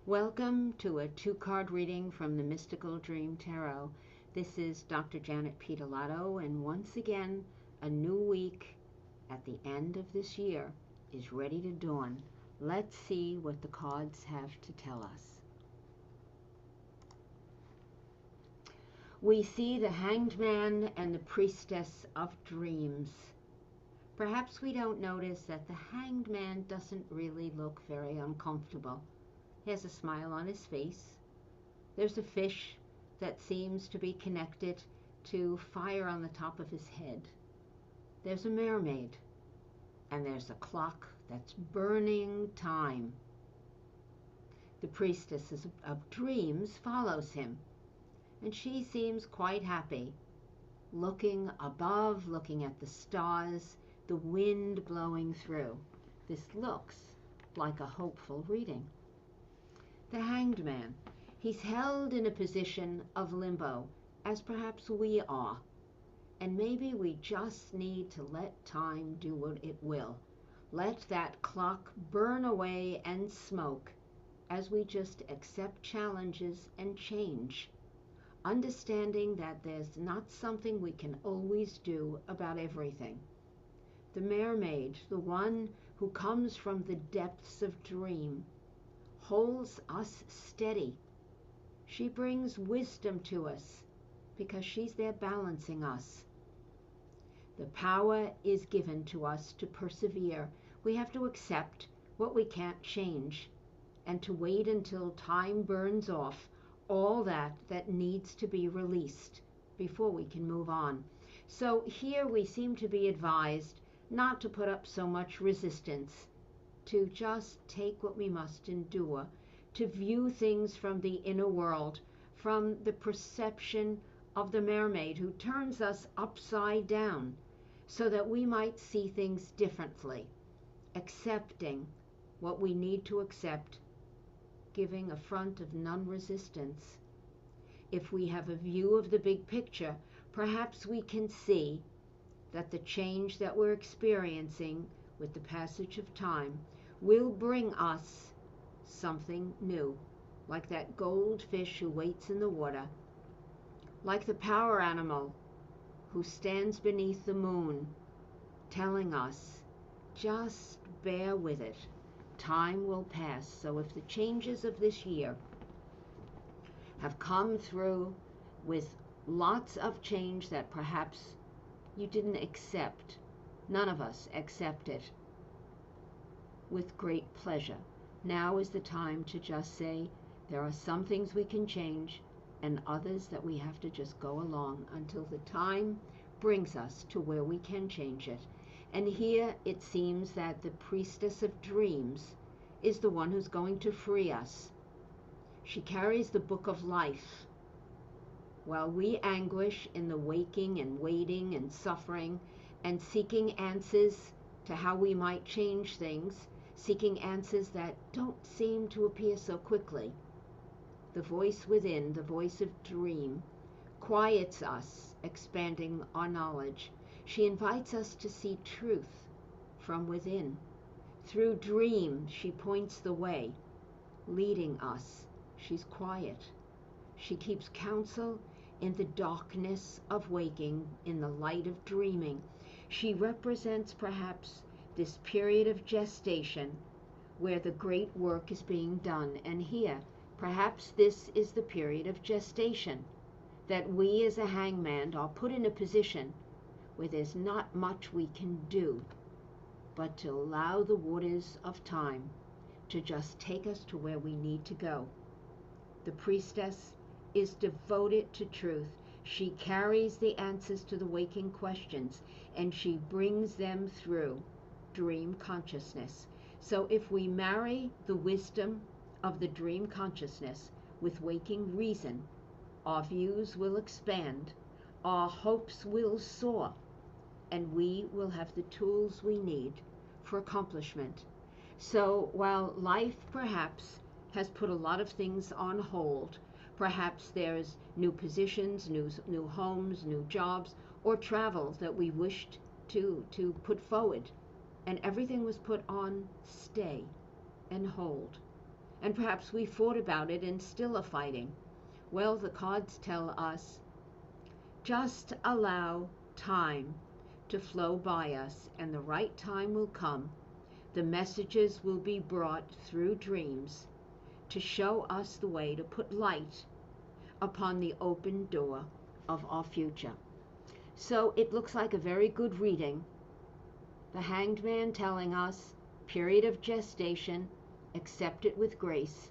Welcome to a two-card reading from the Mystical Dream Tarot. This is Dr. Janet Piedilato, and once again, a new week at the end of this year is ready to dawn. Let's see what the cards have to tell us. We see the Hanged Man and the Priestess of Dreams. Perhaps we don't notice that the Hanged Man doesn't really look very uncomfortable. He has a smile on his face. There's a fish that seems to be connected to fire on the top of his head. There's a mermaid, and there's a clock that's burning time. The priestess of dreams follows him, and she seems quite happy, looking above, looking at the stars, the wind blowing through. This looks like a hopeful reading. The Hanged Man, he's held in a position of limbo, as perhaps we are. And maybe we just need to let time do what it will. Let that clock burn away and smoke as we just accept challenges and change, understanding that there's not something we can always do about everything. The mermaid, the one who comes from the depths of dream, holds us steady. She brings wisdom to us because she's there balancing us. The power is given to us to persevere. We have to accept what we can't change and to wait until time burns off all that needs to be released before we can move on. So here we seem to be advised not to put up so much resistance, to just take what we must endure, to view things from the inner world, from the perception of the mermaid who turns us upside down so that we might see things differently, accepting what we need to accept, giving a front of non-resistance. If we have a view of the big picture, perhaps we can see that the change that we're experiencing with the passage of time will bring us something new, like that goldfish who waits in the water, like the power animal who stands beneath the moon, telling us, just bear with it. Time will pass. So if the changes of this year have come through with lots of change that perhaps you didn't accept, none of us accept it with great pleasure. Now is the time to just say there are some things we can change and others that we have to just go along until the time brings us to where we can change it. And here it seems that the priestess of dreams is the one who's going to free us. She carries the book of life. While we anguish in the waking and waiting and suffering and seeking answers to how we might change things, seeking answers that don't seem to appear so quickly, the voice within, the voice of dream, quiets us, expanding our knowledge. She invites us to see truth from within. Through dream, she points the way, leading us. She's quiet. She keeps counsel in the darkness of waking, in the light of dreaming. She represents perhaps this period of gestation where the great work is being done. And here, perhaps this is the period of gestation, that we as a hangman are put in a position where there's not much we can do but to allow the waters of time to just take us to where we need to go. The priestess is devoted to truth. She carries the answers to the waking questions, and she brings them through dream consciousness. So if we marry the wisdom of the dream consciousness with waking reason, our views will expand, our hopes will soar, and we will have the tools we need for accomplishment. So while life perhaps has put a lot of things on hold, perhaps there's new positions, new homes, new jobs, or travel that we wished to put forward, and everything was put on stay and hold. And perhaps we fought about it and still are fighting. Well, the cards tell us just allow time to flow by us, and the right time will come. The messages will be brought through dreams to show us the way to put light upon the open door of our future. So it looks like a very good reading. The Hanged Man telling us, period of gestation, accept it with grace,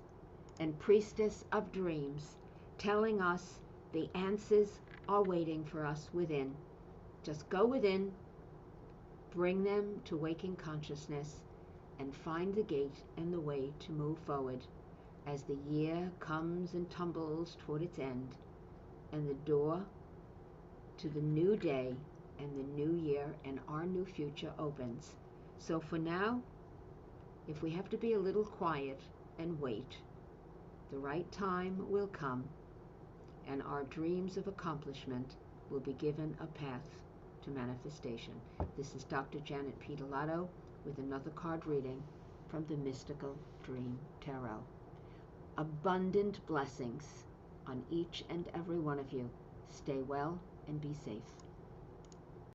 and Priestess of Dreams telling us the answers are waiting for us within. Just go within, bring them to waking consciousness, and find the gate and the way to move forward as the year comes and tumbles toward its end, and the door to the new day and the new year and our new future opens. So for now, if we have to be a little quiet and wait, the right time will come, and our dreams of accomplishment will be given a path to manifestation. This is Dr. Janet Piedilato with another card reading from the Mystical Dream Tarot. Abundant blessings on each and every one of you. Stay well and be safe.